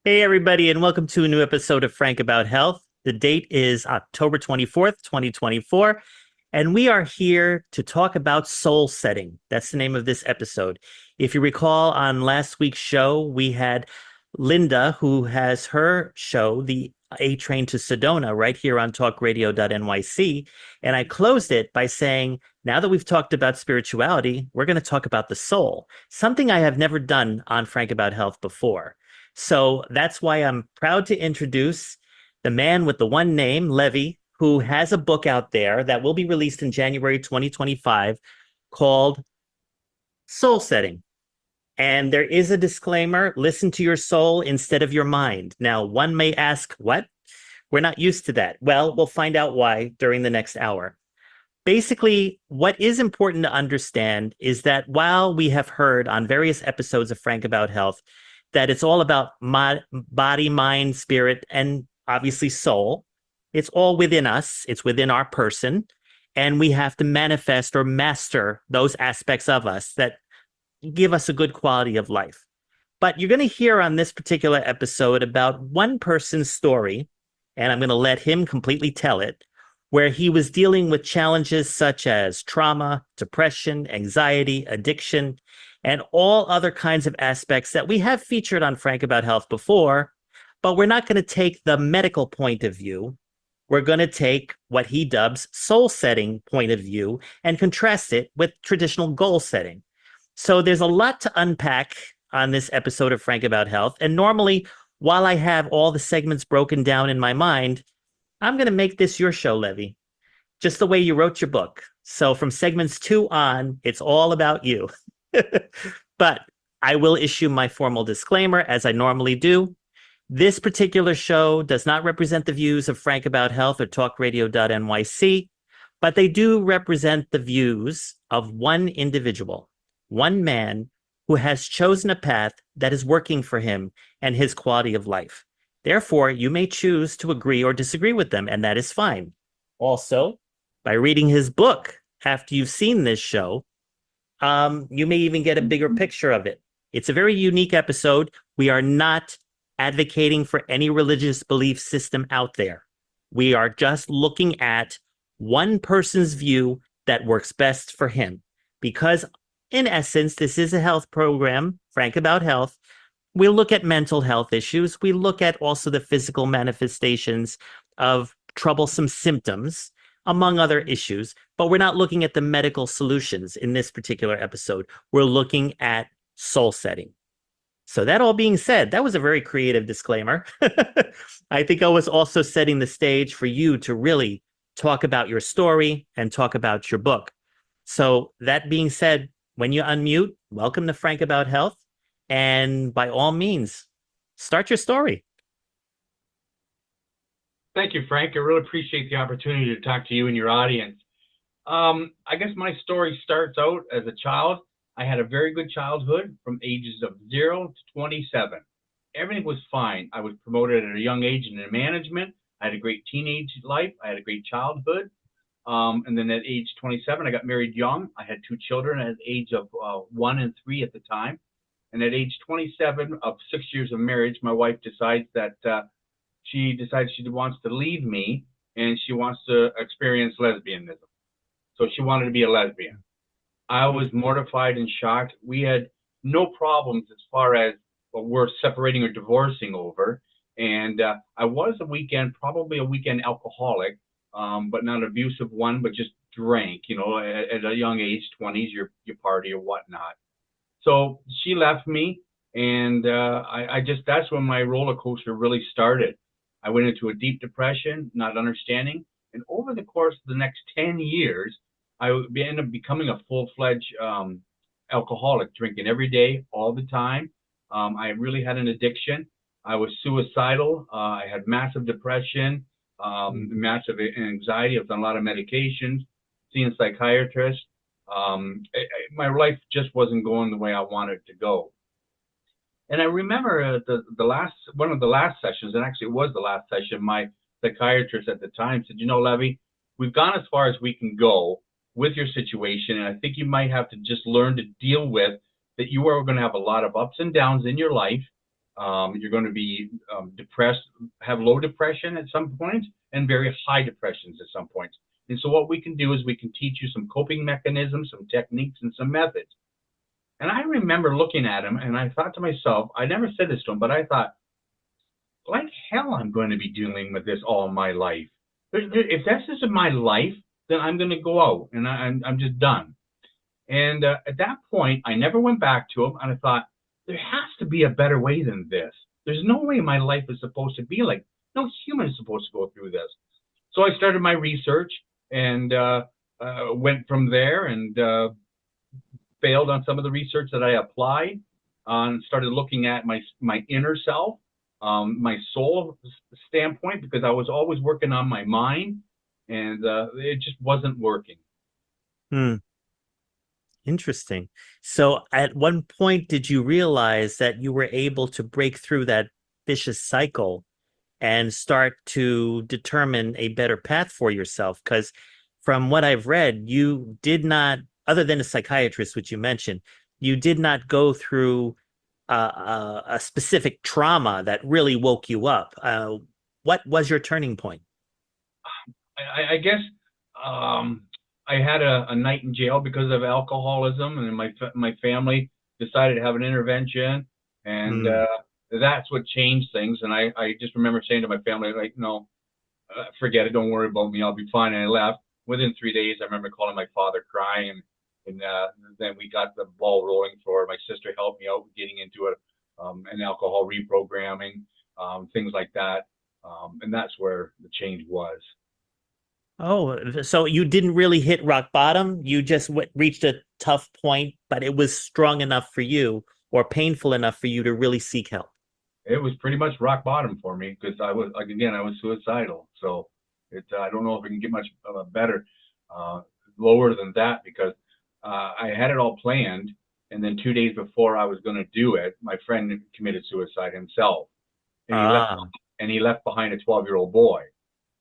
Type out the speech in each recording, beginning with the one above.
Hey, everybody, and welcome to a new episode of Frank About Health. The date is October 24th, 2024, and we are here to talk about soul setting. That's the name of this episode. If you recall, on last week's show, we had Linda, who has her show, the A Train to Sedona, right here on talkradio.nyc. And I closed it by saying, now that we've talked about spirituality, we're going to talk about the soul, something I have never done on Frank About Health before. So that's why I'm proud to introduce the man with the one name, Levy, who has a book out there that will be released in January 2025 called Soul Setting. And there is a disclaimer: listen to your soul instead of your mind. Now, one may ask, what? We're not used to that. Well, we'll find out why during the next hour. Basically, what is important to understand is that while we have heard on various episodes of Frank About Health that it's all about body, mind, spirit, and obviously soul, it's all within us, it's within our person, and we have to manifest or master those aspects of us that give us a good quality of life. But you're going to hear on this particular episode about one person's story, and I'm going to let him completely tell it, where he was dealing with challenges such as trauma, depression, anxiety, addiction, and all other kinds of aspects that we have featured on Frank About Health before, but we're not going to take the medical point of view. We're going to take what he dubs soul setting point of view and contrast it with traditional goal setting. So there's a lot to unpack on this episode of Frank About Health. And normally, while I have all the segments broken down in my mind, I'm going to make this your show, Levy, just the way you wrote your book. So from segments 2 on, it's all about you. But I will issue my formal disclaimer as I normally do. This particular show does not represent the views of Frank About Health or talkradio.nyc, but they do represent the views of one individual, one man who has chosen a path that is working for him and his quality of life. Therefore, you may choose to agree or disagree with them, and that is fine. Also, by reading his book after you've seen this show, you may even get a bigger picture of it. It's a very unique episode. We are not advocating for any religious belief system out there. We are just looking at one person's view that works best for him. Because, in essence, this is a health program, Frank About Health. We look at mental health issues. We look at also the physical manifestations of troublesome symptoms, among other issues, but we're not looking at the medical solutions in this particular episode. We're looking at soul setting. So that all being said, that was a very creative disclaimer. I think I was also setting the stage for you to really talk about your story and talk about your book. So that being said, when you unmute, welcome to Frank About Health. And by all means, start your story. Thank you, Frank. I really appreciate the opportunity to talk to you and your audience. I guess my story starts out as a child. I had a very good childhood from ages of 0 to 27. Everything was fine. I was promoted at a young age into management. I had a great teenage life. I had a great childhood. And then at age 27, I got married young. I had 2 children at the age of 1 and 3 at the time. And at age 27 of 6 years of marriage, my wife decides that she wants to leave me and she wants to experience lesbianism. So she wanted to be a lesbian. I was mortified and shocked. We had no problems as far as what we're separating or divorcing over. And I was probably a weekend alcoholic, but not an abusive one, but just drank, at a young age, 20s, you party or whatnot. So she left me, and that's when my roller coaster really started. I went into a deep depression, not understanding. And over the course of the next 10 years, I ended up becoming a full-fledged alcoholic, drinking every day, all the time. I really had an addiction. I was suicidal. I had massive depression, massive anxiety. I've done a lot of medications, seeing psychiatrists. My life just wasn't going the way I wanted it to go. And I remember one of the last sessions, and actually it was the last session, my psychiatrist at the time said, Levy, we've gone as far as we can go with your situation, and I think you might have to just learn to deal with that you are going to have a lot of ups and downs in your life, You're going to be depressed, have low depression at some point, and very high depressions at some points. And so what we can do is we can teach you some coping mechanisms, some techniques, and some methods. And I remember looking at him, and I thought to myself, I never said this to him, but I thought, like hell, I'm going to be dealing with this all my life. If this isn't my life, then I'm going to go out, and I'm just done. And at that point, I never went back to him, and I thought, there has to be a better way than this. There's no way my life is supposed to be like, no human is supposed to go through this. So I started my research and went from there and failed on some of the research that I applied and started looking at my inner self, my soul standpoint, because I was always working on my mind and it just wasn't working. Hmm. Interesting. So at one point, did you realize that you were able to break through that vicious cycle and start to determine a better path for yourself? Because from what I've read, you did not, other than a psychiatrist, which you mentioned, you did not go through a specific trauma that really woke you up. What was your turning point? I guess um, I had a night in jail because of alcoholism, and my family decided to have an intervention, and Hmm. that's what changed things. And I just remember saying to my family, like, no, forget it, don't worry about me, I'll be fine. And I left. Within 3 days, I remember calling my father crying, and then we got the ball rolling for it. My sister helped me out with getting into an alcohol reprogramming, things like that. And that's where the change was. Oh, so you didn't really hit rock bottom. You just reached a tough point, but it was strong enough for you or painful enough for you to really seek help. It was pretty much rock bottom for me because I was, like, again, I was suicidal. So I don't know if we can get much better, uh, lower than that, because I had it all planned. And then 2 days before I was going to do it, my friend committed suicide himself, and Ah, he left behind a 12-year-old boy.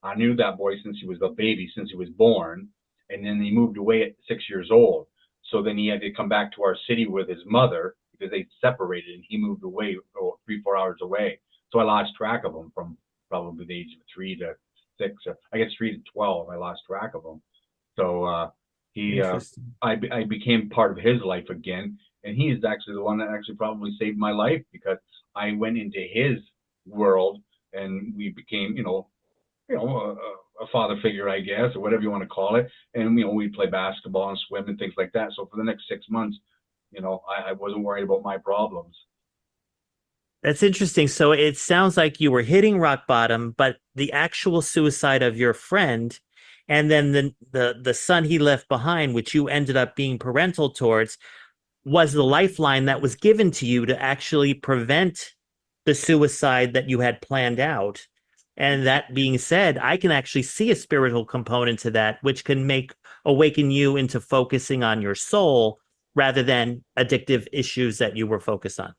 I knew that boy since he was a baby, since he was born, and then he moved away at 6 years old. So then he had to come back to our city with his mother because they separated, and he moved away, 3, 4 hours away. So I lost track of him from probably the age of 3 to 6, or I guess 3 to 12. I lost track of him. So he, interesting. I became part of his life again, and he is actually the one that actually probably saved my life because I went into his world and we became, a father figure, I guess, or whatever you want to call it. And we play basketball and swim and things like that. So for the next 6 months, I wasn't worried about my problems. That's interesting. So it sounds like you were hitting rock bottom, but the actual suicide of your friend and then the son he left behind, which you ended up being parental towards, was the lifeline that was given to you to actually prevent the suicide that you had planned out. And that being said, I can actually see a spiritual component to that, which can make awaken you into focusing on your soul rather than addictive issues that you were focused on.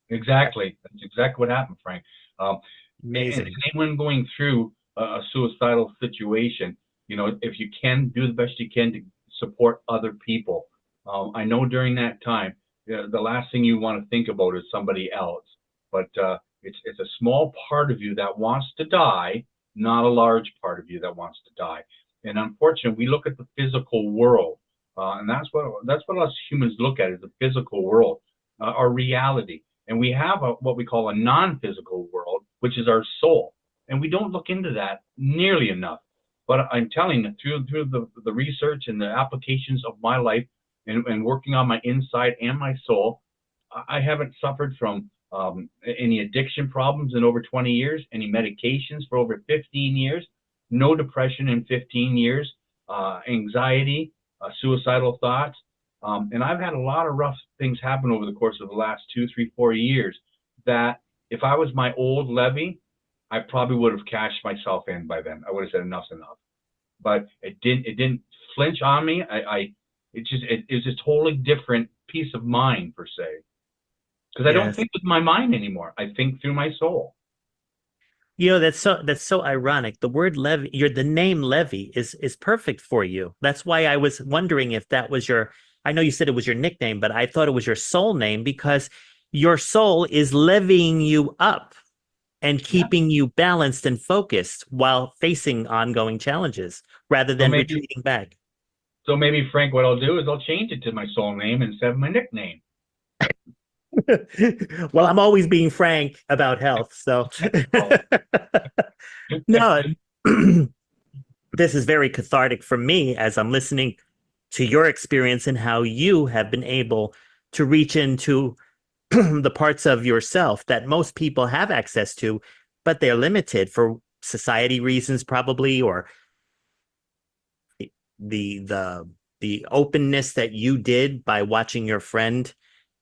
Exactly. That's exactly what happened, Frank. Um, and Amazing. anyone going through a suicidal situation, if you can, do the best you can to support other people. I know during that time, the last thing you want to think about is somebody else, but it's a small part of you that wants to die, not a large part of you that wants to die. And unfortunately, we look at the physical world, and that's what us humans look at, is the physical world, our reality. And we have what we call a non-physical world, which is our soul. And we don't look into that nearly enough. But I'm telling you, through the research and the applications of my life, and working on my inside and my soul, I haven't suffered from any addiction problems in over 20 years, any medications for over 15 years, no depression in 15 years, anxiety, suicidal thoughts. And I've had a lot of rough things happen over the course of the last 2, 3, 4 years that if I was my old Levy, I probably would have cashed myself in by then. I would have said enough's enough. But it didn't flinch on me. It was a totally different peace of mind, per se. Because I don't Yes. think with my mind anymore. I think through my soul. That's so ironic. The word Levy, the name Levy is perfect for you. That's why I was wondering if that was your, I know you said it was your nickname, but I thought it was your soul name because your soul is levying you up and Yeah. keeping you balanced and focused while facing ongoing challenges rather So than maybe, retreating back. so maybe Frank, what I'll do is I'll change it to my soul name instead of my nickname. Well, I'm always being frank about health. So, Oh, no, this is very cathartic for me as I'm listening to your experience and how you have been able to reach into the parts of yourself that most people have access to, but they're limited for society reasons, probably, or the the the openness that you did by watching your friend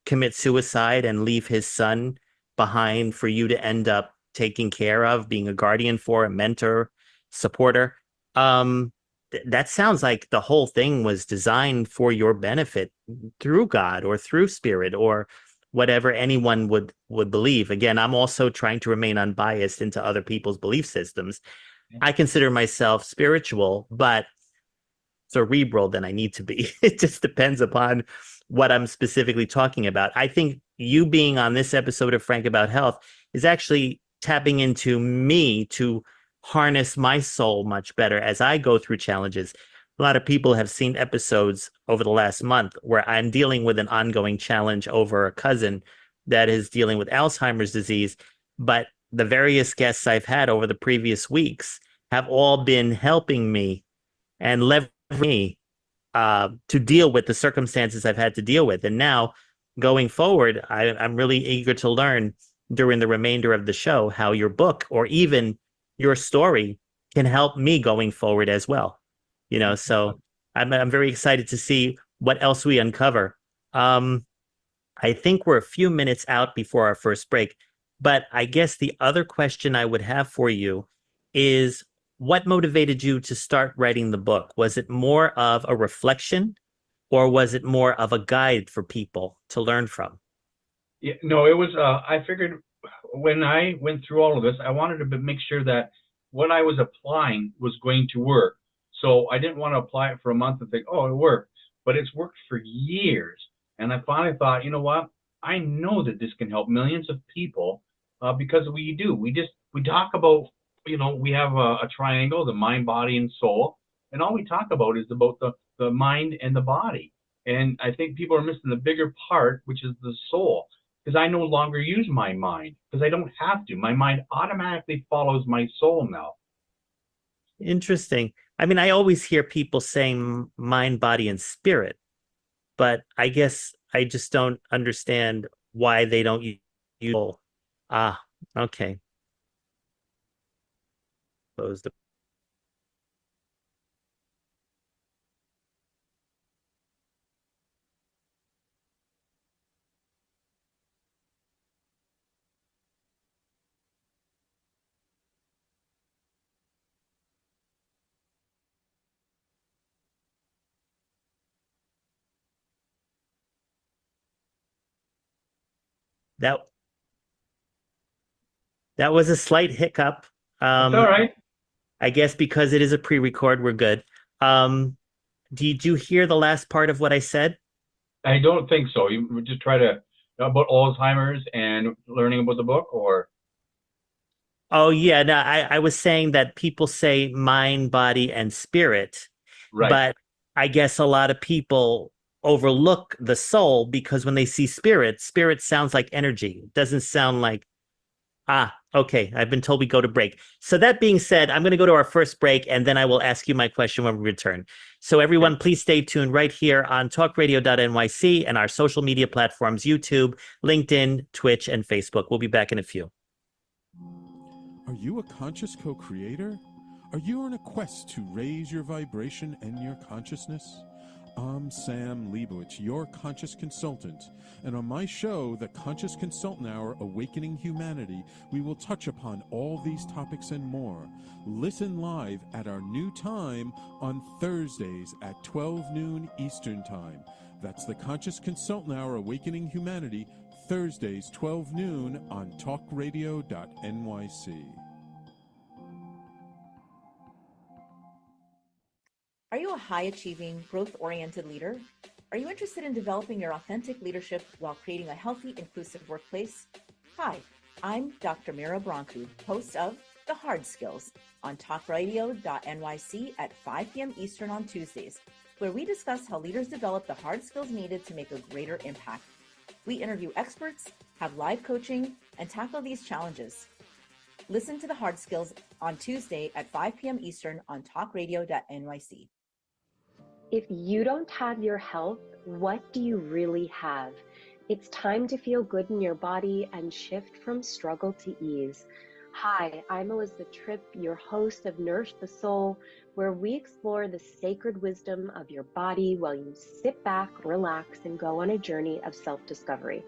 commit suicide and leave his son behind for you to end up taking care of, being a guardian for, a mentor, supporter. That sounds like the whole thing was designed for your benefit through God or through spirit or whatever anyone would believe. Again, I'm also trying to remain unbiased into other people's belief systems. I consider myself spiritual, but cerebral than I need to be. It just depends upon what I'm specifically talking about. I think you being on this episode of Frank About Health is actually tapping into me to harness my soul much better as I go through challenges. A lot of people have seen episodes over the last month where I'm dealing with an ongoing challenge over a cousin that is dealing with Alzheimer's disease. But the various guests I've had over the previous weeks have all been helping me and leverage me to deal with the circumstances I've had to deal with. And now going forward, I'm really eager to learn during the remainder of the show how your book or even your story can help me going forward as well. So I'm very excited to see what else we uncover. Um, I think we're a few minutes out before our first break, but I guess the other question I would have for you is what motivated you to start writing the book? Was it more of a reflection or was it more of a guide for people to learn from? yeah, no, it was. I figured when I went through all of this, I wanted to make sure that what I was applying was going to work. So I didn't want to apply it for a month and think, oh, it worked. But it's worked for years. And I finally thought, you know what? I know that this can help millions of people because we do. We talk about, we have a triangle, the mind, body, and soul. And all we talk about is about the mind and the body. And I think people are missing the bigger part, which is the soul because I no longer use my mind because I don't have to. My mind automatically follows my soul now. Interesting. I mean, I always hear people saying mind, body, and spirit, but I guess I just don't understand why they don't use soul. Ah, okay. Close the that that was a slight hiccup. That's all Um, right. I guess because it is a pre-record, we're good. Um, did you hear the last part of what I said? I don't think so. You would just try to about Alzheimer's and learning about the book, or Oh yeah, no, I was saying that people say mind, body, and spirit, right. but I guess a lot of people overlook the soul because when they see spirit, spirit sounds like energy. It doesn't sound like, okay, I've been told we go to break. So that being said, I'm going to go to our first break and then I will ask you my question when we return. So Okay. everyone, please stay tuned right here on talkradio.nyc and our social media platforms, YouTube, LinkedIn, Twitch, and Facebook. We'll be back in a few. Are you a conscious co creator? Are you on a quest to raise your vibration and your consciousness? I'm Sam Leibowitz, your conscious consultant, and on my show, The Conscious Consultant Hour Awakening Humanity, we will touch upon all these topics and more. Listen live at our new time on Thursdays at 12 noon Eastern Time. That's The Conscious Consultant Hour Awakening Humanity, Thursdays 12 noon on talkradio.nyc. Are you a high achieving, growth oriented leader? Are you interested in developing your authentic leadership while creating a healthy, inclusive workplace? Hi, I'm Dr. Mira Broncu, host of The Hard Skills on talkradio.nyc at 5 p.m. Eastern on Tuesdays, where we discuss how leaders develop the hard skills needed to make a greater impact. We interview experts, have live coaching, and tackle these challenges. Listen to The Hard Skills on Tuesday at 5 p.m. Eastern on talkradio.nyc. If you don't have your health, what do you really have? It's time to feel good in your body and shift from struggle to ease. Hi, I'm Elizabeth Tripp, your host of Nourish the Soul, where we explore the sacred wisdom of your body while you sit back, relax, and go on a journey of self-discovery.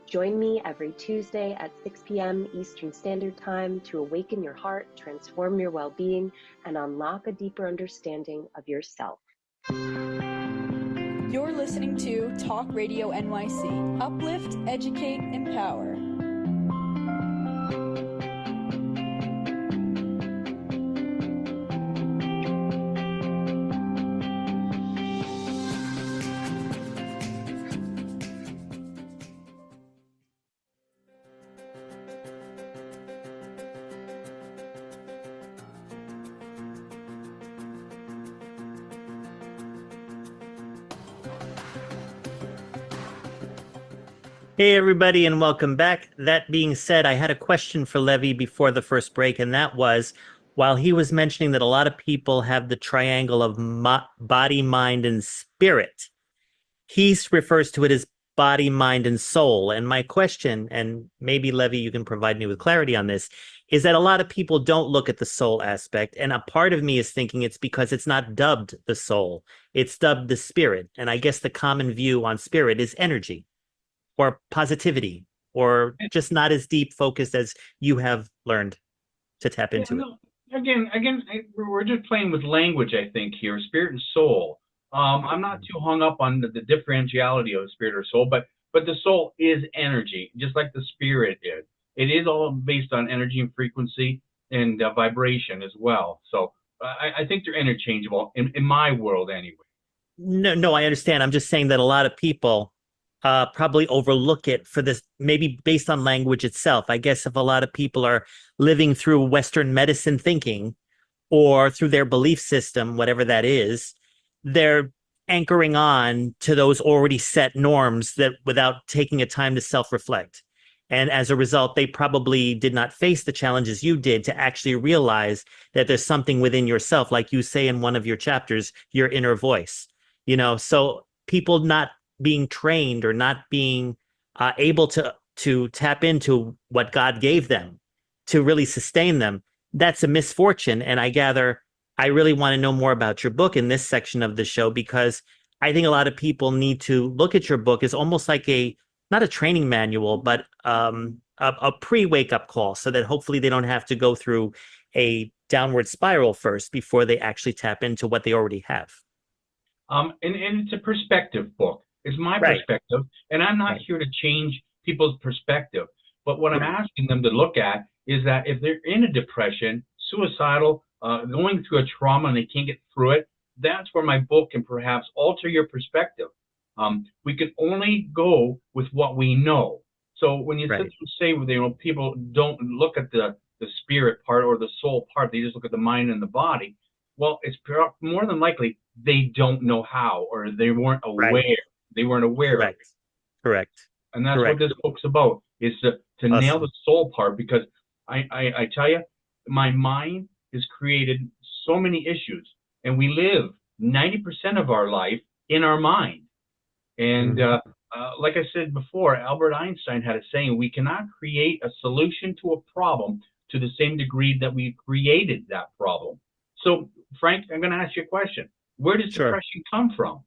Join me every Tuesday at 6 p.m. Eastern Standard Time to awaken your heart, transform your well-being, and unlock a deeper understanding of yourself. You're listening to Talk Radio NYC. Uplift, educate, empower. Hey, everybody, and welcome back. That being said, I had a question for Levy before the first break, and that was, while he was mentioning that a lot of people have the triangle of body, mind, and spirit, he refers to it as body, mind, and soul. And my question, and maybe Levy, you can provide me with clarity on this, is that a lot of people don't look at the soul aspect. And a part of me is thinking it's because it's not dubbed the soul, it's dubbed the spirit. And I guess the common view on spirit is energy or positivity, or just not as deep focused as you have learned to tap into it. Again, we're just playing with language, I think, here, spirit and soul. I'm not too hung up on the differentiality of spirit or soul, but the soul is energy, just like the spirit is. It is all based on energy and frequency and vibration as well. So I think they're interchangeable in my world anyway. No, I understand. I'm just saying that a lot of people probably overlook it for this, maybe based on language itself. I guess if a lot of people are living through Western medicine thinking or through their belief system, whatever that is, they're anchoring on to those already set norms that without taking a time to self-reflect. And as a result, they probably did not face the challenges you did to actually realize that there's something within yourself, like you say in one of your chapters, your inner voice. So people not being trained or not being able to tap into what God gave them to really sustain them, that's a misfortune. And I gather I really want to know more about your book in this section of the show, because I think a lot of people need to look at your book as almost like not a training manual, but a pre-wake up call, so that hopefully they don't have to go through a downward spiral first before they actually tap into what they already have. And it's a perspective book. It's my perspective, and I'm not here to change people's perspective. But what I'm asking them to look at is that if they're in a depression, suicidal, going through a trauma and they can't get through it, that's where my book can perhaps alter your perspective. We can only go with what we know. So when you sit and say, people don't look at the spirit part or the soul part, they just look at the mind and the body. Well, it's more than likely they don't know how, or they weren't aware. They weren't aware of it. Correct. And that's what this book's about, is to nail the soul part, because I tell you, my mind has created so many issues, and we live 90% of our life in our mind. And like I said before, Albert Einstein had a saying, we cannot create a solution to a problem to the same degree that we created that problem. So, Frank, I'm going to ask you a question. Where does depression come from?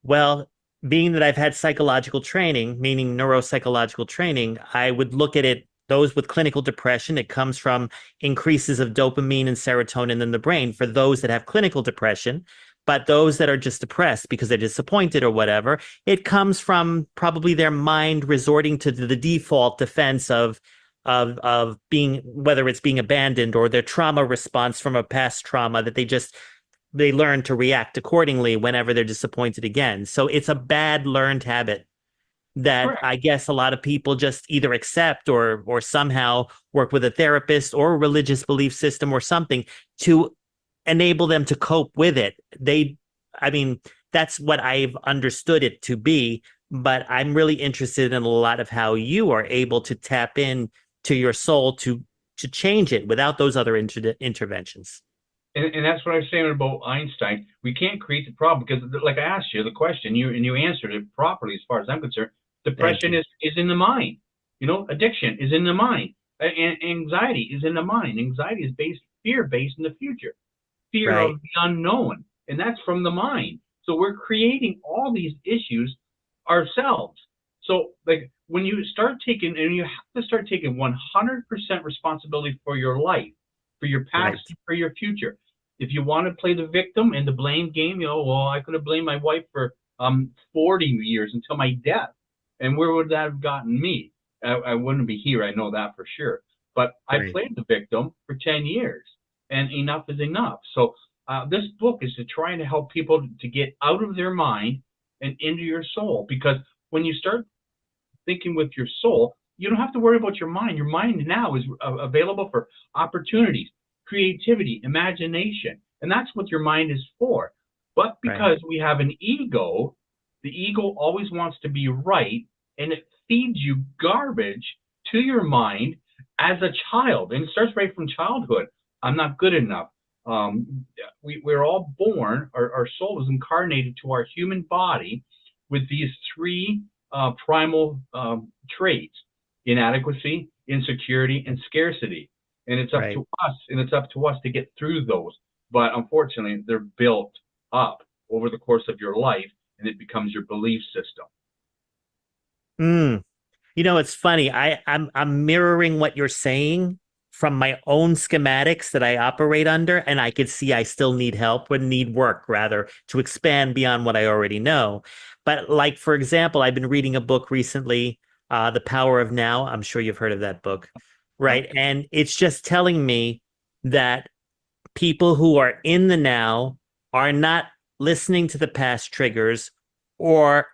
Well, being that I've had psychological training, meaning neuropsychological training, I would look at it, those with clinical depression, it comes from increases of dopamine and serotonin in the brain for those that have clinical depression. But those that are just depressed because they're disappointed or whatever, it comes from probably their mind resorting to the default defense of being, whether it's being abandoned or their trauma response from a past trauma that they just they learn to react accordingly whenever they're disappointed again. So it's a bad learned habit that Correct. I guess a lot of people just either accept or somehow work with a therapist or a religious belief system or something to enable them to cope with it. I mean, that's what I've understood it to be, but I'm really interested in a lot of how you are able to tap in to your soul to change it without those other interventions. And that's what I was saying about Einstein. We can't create the problem because, like I asked you the question, you answered it properly as far as I'm concerned. Thank Depression you. is in the mind. Addiction is in the mind. Anxiety is in the mind. Anxiety is fear based in the future, fear of Right. the unknown, and that's from the mind. So we're creating all these issues ourselves. So like when you start taking, and you have to start taking 100% responsibility for your life, for your past, Right. for your future. If you want to play the victim and the blame game, well, I could have blamed my wife for 40 years until my death, and where would that have gotten me? I wouldn't be here. I know that for sure. But I Right. played the victim for 10 years, and enough is enough. So this book is to try and help people to get out of their mind and into your soul. Because when you start thinking with your soul, you don't have to worry about your mind. Your mind now is available for opportunities, creativity, imagination. And that's what your mind is for. But Right. because we have an ego, the ego always wants to be right, and it feeds you garbage to your mind as a child. And it starts right from childhood. I'm not good enough. We're all born, our soul is incarnated to our human body with these three primal traits: inadequacy, insecurity, and scarcity. And it's up Right. to us, to get through those. But unfortunately, they're built up over the course of your life, and it becomes your belief system. Mm. It's funny. I'm mirroring what you're saying from my own schematics that I operate under, and I could see I still need help or need work rather to expand beyond what I already know. But like for example, I've been reading a book recently, The Power of Now. I'm sure you've heard of that book, Yep. right? And it's just telling me that people who are in the now are not listening to the past triggers or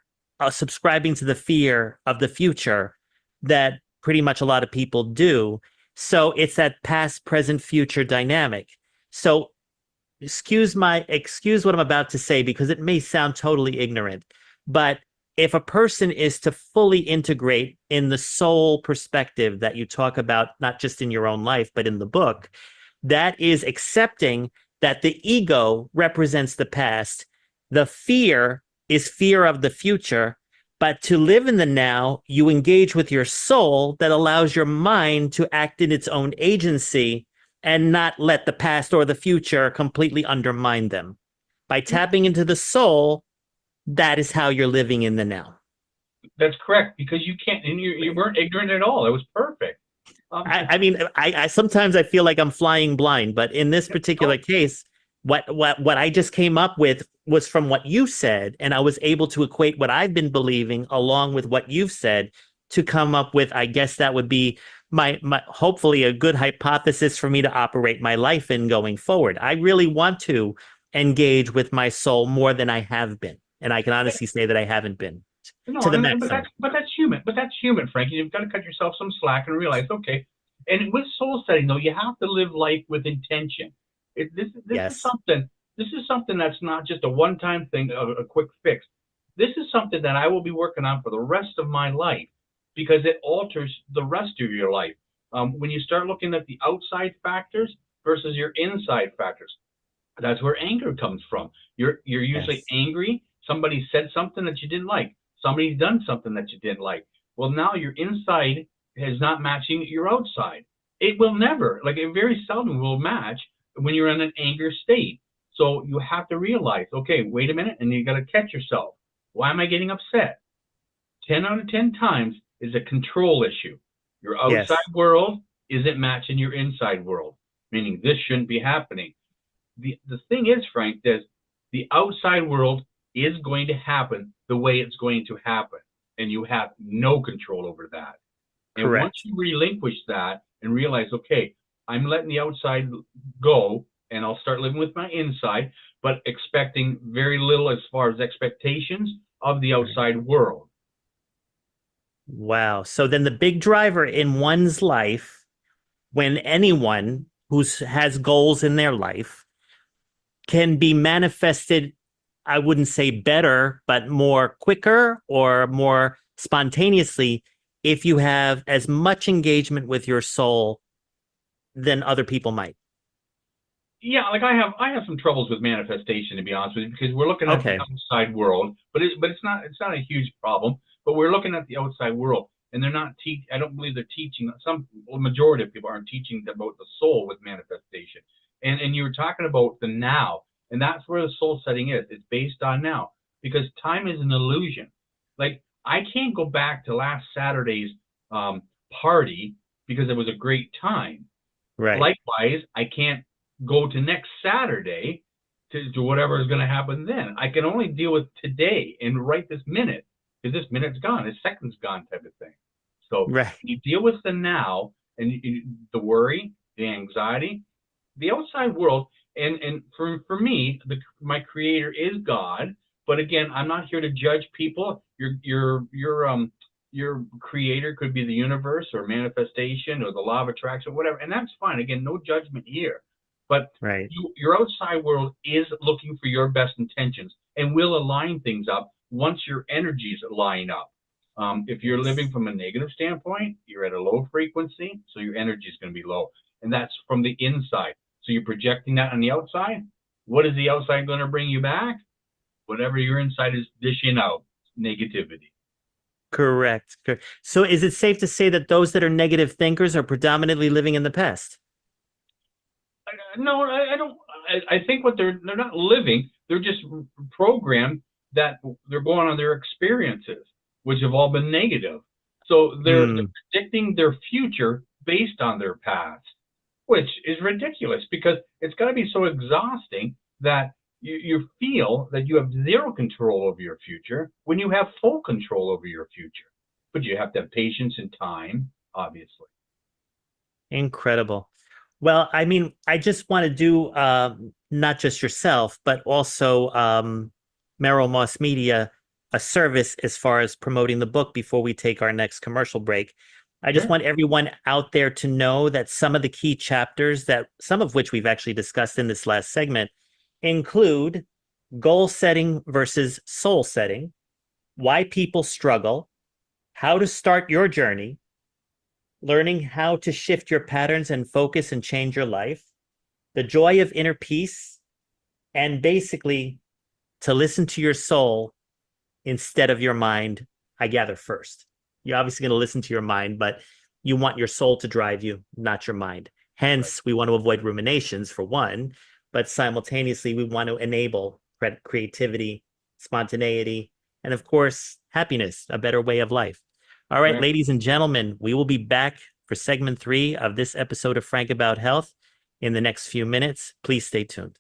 subscribing to the fear of the future that pretty much a lot of people do. So it's that past, present, future dynamic. So excuse what I'm about to say because it may sound totally ignorant, but if a person is to fully integrate in the soul perspective that you talk about, not just in your own life, but in the book, that is accepting that the ego represents the past, the fear is fear of the future, but to live in the now, you engage with your soul that allows your mind to act in its own agency and not let the past or the future completely undermine them. By tapping into the soul, that is how you're living in the now. That's correct, because you can't, and you weren't ignorant at all. It was perfect. I mean, I sometimes I feel like I'm flying blind, but in this particular No, case, what I just came up with was from what you said, and I was able to equate what I've been believing along with what you've said to come up with, I guess that would be my hopefully a good hypothesis for me to operate my life in going forward. I really want to engage with my soul more than I have been, and I can honestly say that I haven't been to no, the but maximum. that's human. But that's human, Frankie. You've got to cut yourself some slack and realize, okay. And with soul setting, though, you have to live life with intention. This is Yes. something. This is something that's not just a one-time thing, a quick fix. This is something that I will be working on for the rest of my life because it alters the rest of your life. When you start looking at the outside factors versus your inside factors, that's where anger comes from. You're usually Yes. angry. Somebody said something that you didn't like. Somebody's done something that you didn't like. Well, now your inside is not matching your outside. It will never, like it very seldom will match when you're in an anger state. So you have to realize, okay, wait a minute, and you got to catch yourself. Why am I getting upset? 10 out of 10 times is a control issue. Your outside Yes. world isn't matching your inside world, meaning this shouldn't be happening. The thing is, Frank, that the outside world is going to happen the way it's going to happen, and you have no control over that. And once Correct. you relinquish that and realize, okay, I'm letting the outside go, and I'll start living with my inside. but expecting very little as far as expectations of the outside world. Wow. So then the big driver in one's life, when anyone who has goals in their life can be manifested, I wouldn't say better, but more quicker or more spontaneously if you have as much engagement with your soul than other people might. Yeah, like I have some troubles with manifestation, to be honest with you, because we're looking at the Okay. outside world, but it's not a huge problem. But we're looking at the outside world, and they're not teach. I don't believe they're teaching. Some majority of people aren't teaching about the soul with manifestation. And you were talking about the now, and that's where the soul setting is. It's based on now, because time is an illusion. Like I can't go back to last Saturday's party because it was a great time. Right. Likewise, I can't go to next Saturday to whatever is going to happen then. I can only deal with today and right this minute, because this minute's gone, this second's gone, type of thing. So Right. you deal with the now and the worry, the anxiety, the outside world, and for me, my creator is God. But again, I'm not here to judge people. Your creator could be the universe or manifestation or the law of attraction, whatever, and that's fine. Again, no judgment here. But Right. your outside world is looking for your best intentions and will align things up once your energies line up. If you're living from a negative standpoint, you're at a low frequency, so your energy is going to be low. And that's from the inside. So you're projecting that on the outside. What is the outside going to bring you back? Whatever your inside is dishing out, negativity. Correct. So is it safe to say that those that are negative thinkers are predominantly living in the past? No, I don't. I think what they're not living. They're just programmed that they're going on their experiences, which have all been negative. So they're predicting their future based on their past, which is ridiculous because it's got to be so exhausting that you feel that you have zero control over your future when you have full control over your future. But you have to have patience and time, obviously. Incredible. Well, I mean, I just want to do not just yourself, but also Merrill Moss Media a service as far as promoting the book before we take our next commercial break. I just Sure. want everyone out there to know that some of the key chapters, that some of which we've actually discussed in this last segment, include goal setting versus soul setting, why people struggle, how to start your journey, learning how to shift your patterns and focus and change your life, the joy of inner peace, and basically to listen to your soul instead of your mind, I gather first. You're obviously going to listen to your mind, but you want your soul to drive you, not your mind. Hence, we want to avoid ruminations for one, but simultaneously, we want to enable creativity, spontaneity, and of course, happiness, a better way of life. All right, Right. ladies and gentlemen, we will be back for segment 3 of this episode of Frank About Health in the next few minutes. Please stay tuned.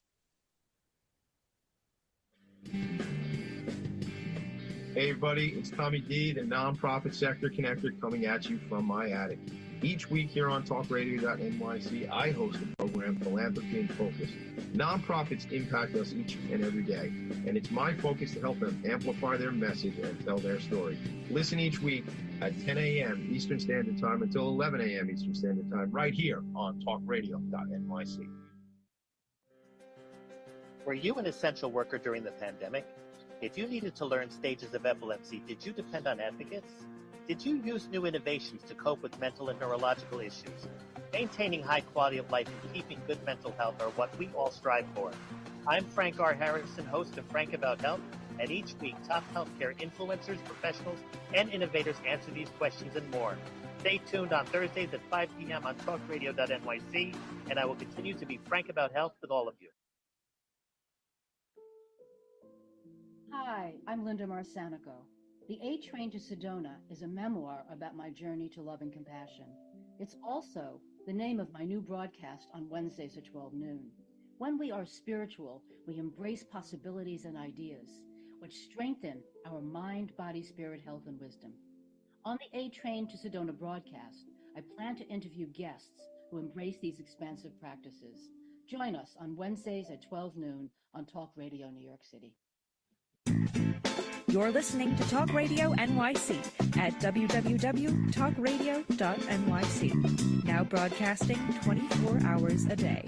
Hey everybody, it's Tommy D, the nonprofit sector connector, coming at you from my attic. Each week here on talkradio.nyc, I host a program, Philanthropy in Focus. Nonprofits impact us each and every day, and it's my focus to help them amplify their message and tell their story. Listen each week at 10 a.m. Eastern Standard Time until 11 a.m. Eastern Standard Time, right here on talkradio.nyc. Were you an essential worker during the pandemic? If you needed to learn stages of epilepsy, did you depend on advocates? Did you use new innovations to cope with mental and neurological issues? Maintaining high quality of life and keeping good mental health are what we all strive for. I'm Frank R. Harrison, host of Frank About Health, and each week top healthcare influencers, professionals, and innovators answer these questions and more. Stay tuned on Thursdays at 5 p.m. on talkradio.nyc, and I will continue to be frank about health with all of you. Hi, I'm Linda Marcanico. The A Train to Sedona is a memoir about my journey to love and compassion. It's also the name of my new broadcast on Wednesdays at 12 noon. When we are spiritual, we embrace possibilities and ideas, which strengthen our mind, body, spirit, health, and wisdom. On the A Train to Sedona broadcast, I plan to interview guests who embrace these expansive practices. Join us on Wednesdays at 12 noon on Talk Radio New York City. You're listening to Talk Radio NYC at www.talkradio.nyc. Now broadcasting 24 hours a day.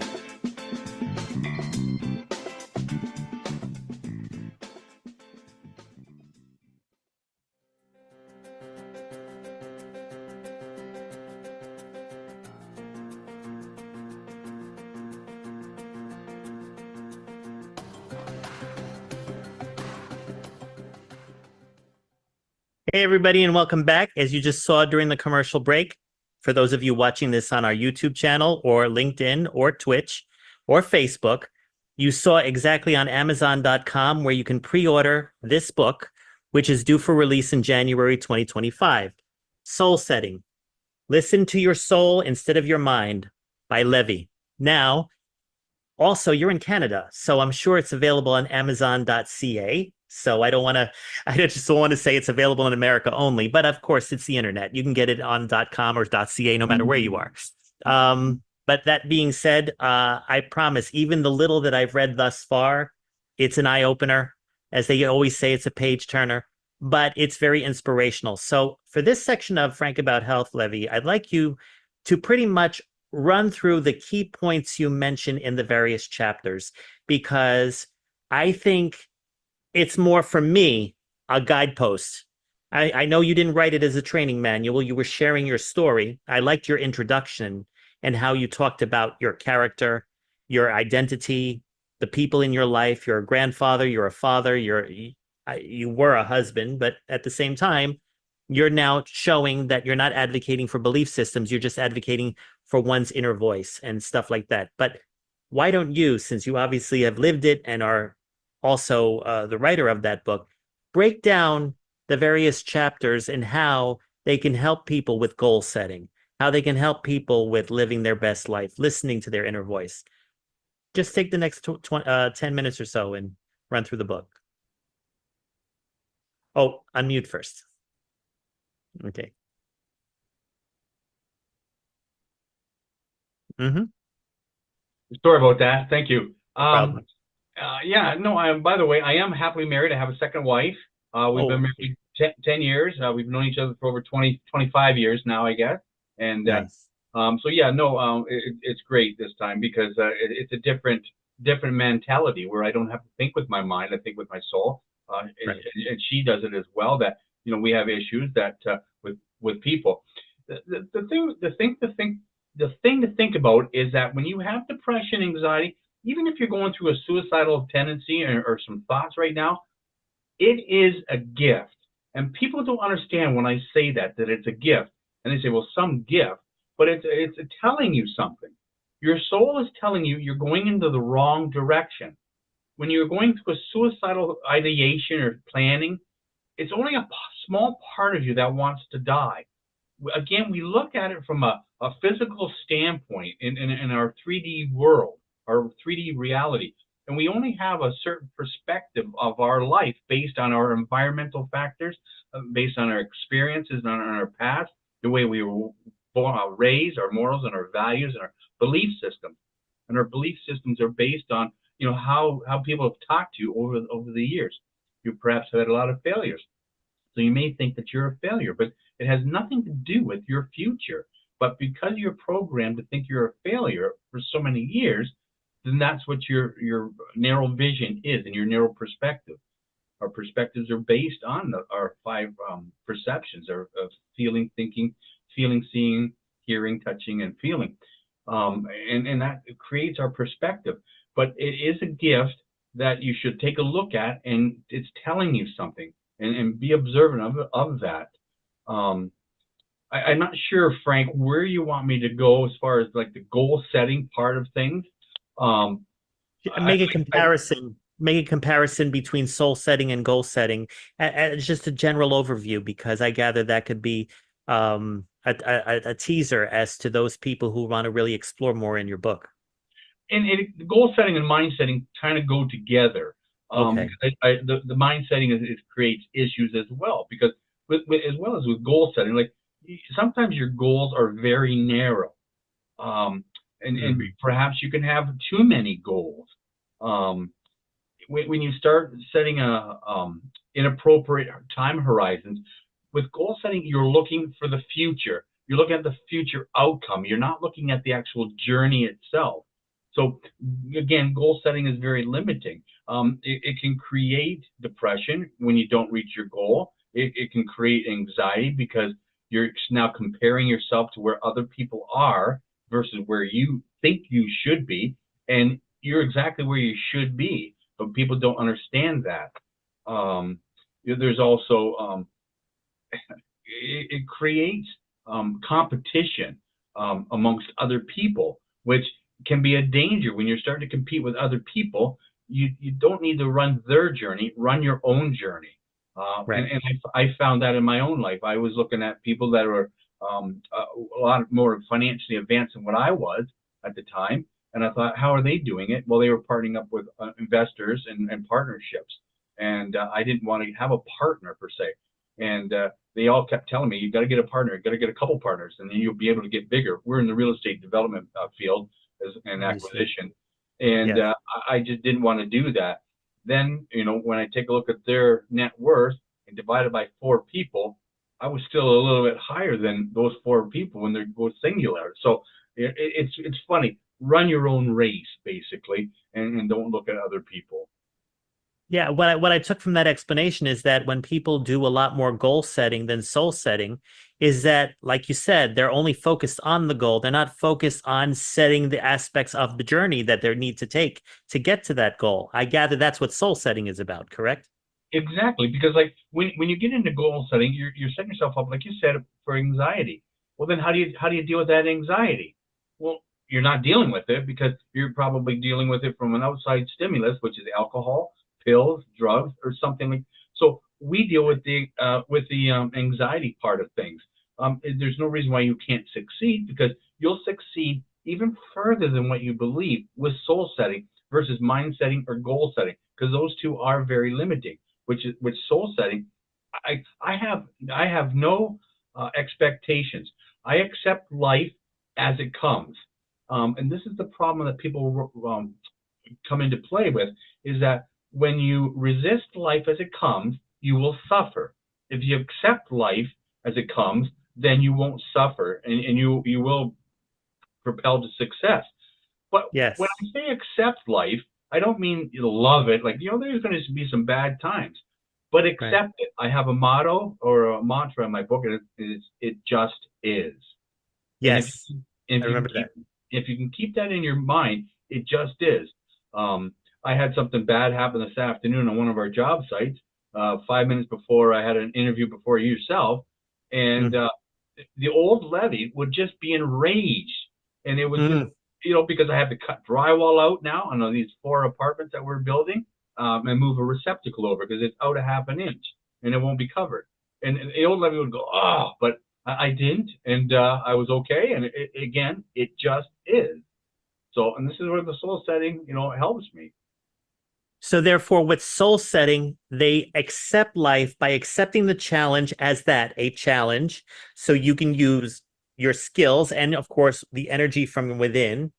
Hey, everybody, and welcome back. As you just saw during the commercial break, for those of you watching this on our YouTube channel or LinkedIn or Twitch or Facebook, you saw exactly on Amazon.com where you can pre-order this book, which is due for release in January 2025. Soul Setting. Listen to Your Soul Instead of Your Mind by Levy. Now, also, you're in Canada, so I'm sure it's available on Amazon.ca. So I just don't want to say it's available in America only, but of course it's the internet. You can get it on .com or .ca no matter where you are. But that being said, I promise, even the little that I've read thus far, it's an eye-opener. As they always say, it's a page-turner, but it's very inspirational. So for this section of Frank About Health, Levy, I'd like you to pretty much run through the key points you mentioned in the various chapters, because I think it's more, for me, a guidepost. I know you didn't write it as a training manual. You were sharing your story. I liked your introduction and how you talked about your character, your identity, the people in your life. You're a grandfather, you're a father, you were a husband, but at the same time, you're now showing that you're not advocating for belief systems. You're just advocating for one's inner voice and stuff like that. But why don't you, since you obviously have lived it and are also the writer of that book, break down the various chapters and how they can help people with goal setting, how they can help people with living their best life, listening to their inner voice. Just take the next 10 minutes or so and run through the book. Oh, unmute first. Okay. Sorry about that. Thank you. Problem. By the way, I am happily married. I have a second wife. We've been married 10 years. We've known each other for over 25 years now, I guess. And nice. It's great this time because it's a different mentality where I don't have to think with my mind. I think with my soul. Right. And she does it as well. That we have issues that with people. The thing to think about is that when you have depression, anxiety, even if you're going through a suicidal tendency or some thoughts right now, it is a gift. And people don't understand when I say that it's a gift. And they say, well, some gift, but it's telling you something. Your soul is telling you you're going into the wrong direction. When you're going through a suicidal ideation or planning, it's only a small part of you that wants to die. Again, we look at it from a physical standpoint in our 3D world, our 3D reality. And we only have a certain perspective of our life based on our environmental factors, based on our experiences and on our past, the way we were raised, our morals and our values and our belief systems. And our belief systems are based on, how people have talked to you over the years. You perhaps have had a lot of failures. So you may think that you're a failure, but it has nothing to do with your future. But because you're programmed to think you're a failure for so many years, then that's what your narrow vision is and your narrow perspective. Our perspectives are based on our 5 perceptions of feeling, thinking, seeing, hearing, touching, and feeling. And that creates our perspective. But it is a gift that you should take a look at, and it's telling you something, and be observant of that. I'm not sure, Frank, where you want me to go as far as like the goal setting part of things. Make a comparison between soul setting and goal setting. It's just a general overview, because I gather that could be a teaser as to those people who want to really explore more in your book. And goal setting and mind setting kind of go together. Okay. The mind setting it creates issues as well, because as well as with goal setting, like sometimes your goals are very narrow. and perhaps you can have too many goals. When you start setting inappropriate time horizons, with goal setting, you're looking for the future. You're looking at the future outcome. You're not looking at the actual journey itself. So again, goal setting is very limiting. It can create depression when you don't reach your goal. It can create anxiety because you're now comparing yourself to where other people are versus where you think you should be. And you're exactly where you should be, but people don't understand that. There's also, it creates competition amongst other people, which can be a danger when you're starting to compete with other people. You don't need to run their journey, run your own journey. Right. And I found that in my own life. I was looking at people that were a lot more financially advanced than what I was at the time. And I thought, how are they doing it? Well, they were partnering up with investors and partnerships. And I didn't want to have a partner per se. And they all kept telling me, you got to get a partner, you got to get a couple partners, and then you'll be able to get bigger. We're in the real estate development field and acquisition. And Yes. I just didn't want to do that. Then, when I take a look at their net worth and divide it by 4 people, I was still a little bit higher than those 4 people when they're both singular. So it's funny. Run your own race, basically, and don't look at other people. Yeah, what I took from that explanation is that when people do a lot more goal setting than soul setting, is that, like you said, they're only focused on the goal. They're not focused on setting the aspects of the journey that they need to take to get to that goal. I gather that's what soul setting is about, correct? Exactly, because like when you get into goal setting, you're setting yourself up, like you said, for anxiety. Well, then how do you deal with that anxiety? Well, you're not dealing with it because you're probably dealing with it from an outside stimulus, which is alcohol, pills, drugs, or something like. So we deal with the anxiety part of things. There's no reason why you can't succeed, because you'll succeed even further than what you believe with soul setting versus mind setting or goal setting, because those two are very limiting. Which soul setting, I have no expectations. I accept life as it comes, and this is the problem that people come into play with, is that when you resist life as it comes, you will suffer. If you accept life as it comes, then you won't suffer, and you will propel to success. But Yes. when I say accept life, I don't mean you love it. Like, there's going to be some bad times, but accept it. I have a motto or a mantra in my book, and it just is. And Yes. I remember that. if you can keep that in your mind, it just is. I had something bad happen this afternoon on one of our job sites, 5 minutes before I had an interview before yourself, and the old Levy would just be enraged, and it was just, because I have to cut drywall out now on these 4 apartments that we're building, and move a receptacle over because it's out a half an inch and it won't be covered. And the old Levy would go, oh, but I didn't, and I was okay. And again, it just is. So, and this is where the soul setting, helps me. So therefore, with soul setting, they accept life by accepting the challenge as that, a challenge. So you can use your skills and, of course, the energy from within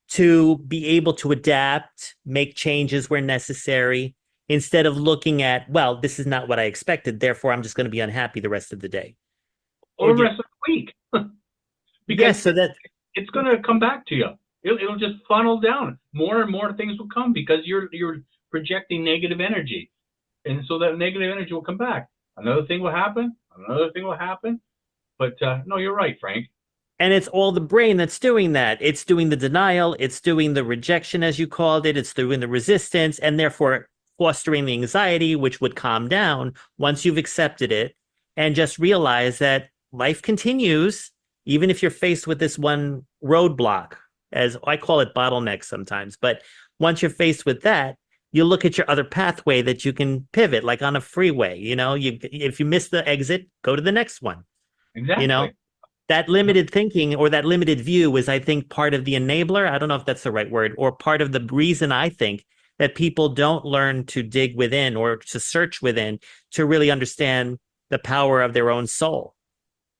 to be able to adapt, make changes where necessary, instead of looking at, well, this is not what I expected, therefore I'm just going to be unhappy the rest of the day. Or the rest of the week. Because yes, so that it's going to come back to you. It'll just funnel down. More and more things will come because you're projecting negative energy. And so that negative energy will come back. Another thing will happen. Another thing will happen. But no, you're right, Frank. And it's all the brain that's doing that. It's doing the denial. It's doing the rejection, as you called it. It's doing the resistance, and therefore fostering the anxiety, which would calm down once you've accepted it and just realize that life continues, even if you're faced with this one roadblock, as I call it, bottleneck sometimes. But once you're faced with that, you look at your other pathway that you can pivot, like on a freeway. If you miss the exit, go to the next one. Exactly. That limited thinking or that limited view is, I think, part of the enabler. I don't know if that's the right word, or part of the reason I think that people don't learn to dig within or to search within to really understand the power of their own soul.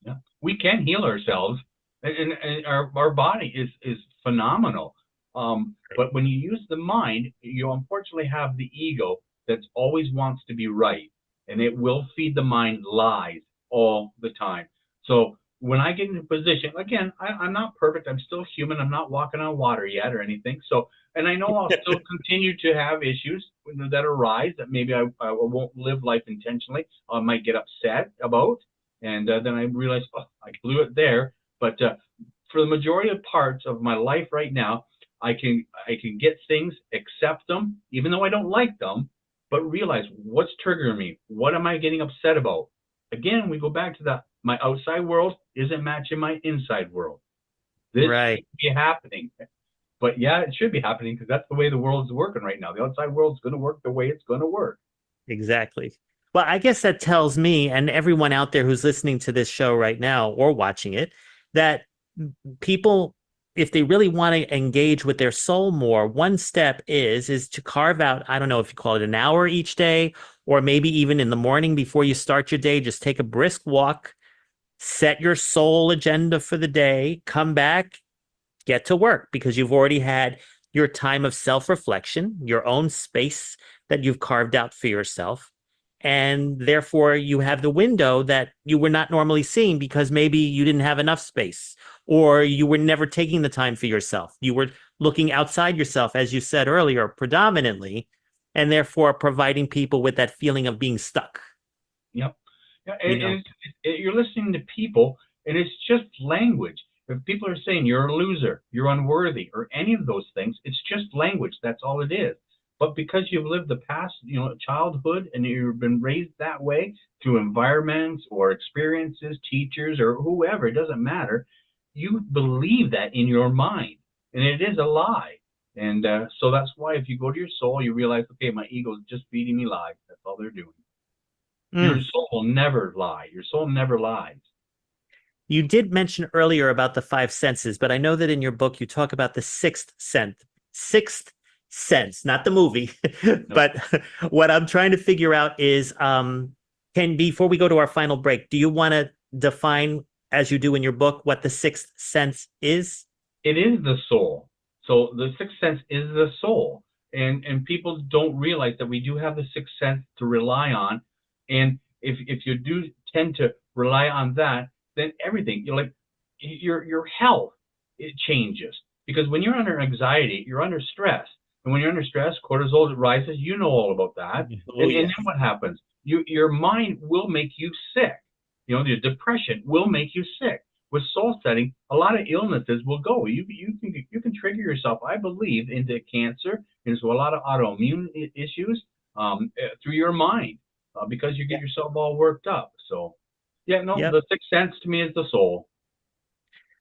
Yeah. We can heal ourselves, and our body is phenomenal. But when you use the mind, you unfortunately have the ego that always wants to be right, and it will feed the mind lies all the time. So when I get into a position, again, I'm not perfect. I'm still human. I'm not walking on water yet or anything. So, and I know I'll still continue to have issues that arise that maybe I won't live life intentionally. I might get upset about, and then I realize, oh, I blew it there. But for the majority of parts of my life right now, I can get things, accept them, even though I don't like them, but realize what's triggering me. What am I getting upset about? Again, we go back to that. My outside world isn't matching my inside world. This Right. should be happening. But yeah, it should be happening because that's the way the world's working right now. The outside world's going to work the way it's going to work. Exactly. Well, I guess that tells me and everyone out there who's listening to this show right now or watching it that people, if they really want to engage with their soul more, one step is to carve out, I don't know if you call it an hour each day, or maybe even in the morning before you start your day, just take a brisk walk, set your soul agenda for the day, come back, get to work because you've already had your time of self-reflection, your own space that you've carved out for yourself. And therefore, you have the window that you were not normally seeing because maybe you didn't have enough space or you were never taking the time for yourself. You were looking outside yourself, as you said earlier, predominantly, and therefore providing people with that feeling of being stuck. Yep. Yeah, You know? you're listening to people, and it's just language. If people are saying you're a loser, you're unworthy, or any of those things, it's just language. That's all it is. But because you've lived the past, childhood, and you've been raised that way through environments or experiences, teachers, or whoever, it doesn't matter. You believe that in your mind, and it is a lie. And so that's why if you go to your soul, you realize, okay, my ego is just feeding me lies. That's all they're doing. Your soul will never lie. Your soul never lies. You did mention earlier about the five senses, but I know that in your book you talk about the sixth sense. Sixth sense, not the movie. But what I'm trying to figure out is, before we go to our final break, do you want to define, as you do in your book, what the sixth sense is? It is the soul. So the sixth sense is the soul. And people don't realize that we do have the sixth sense to rely on. And if you do tend to rely on that, then everything, your health, it changes. Because when you're under anxiety, you're under stress. And when you're under stress, cortisol rises. You know all about that. And then what happens? Your mind will make you sick. The depression will make you sick. With soul setting, a lot of illnesses will go. You can trigger yourself, I believe, into cancer, into a lot of autoimmune issues through your mind because you get yourself all worked up. So, the sixth sense to me is the soul.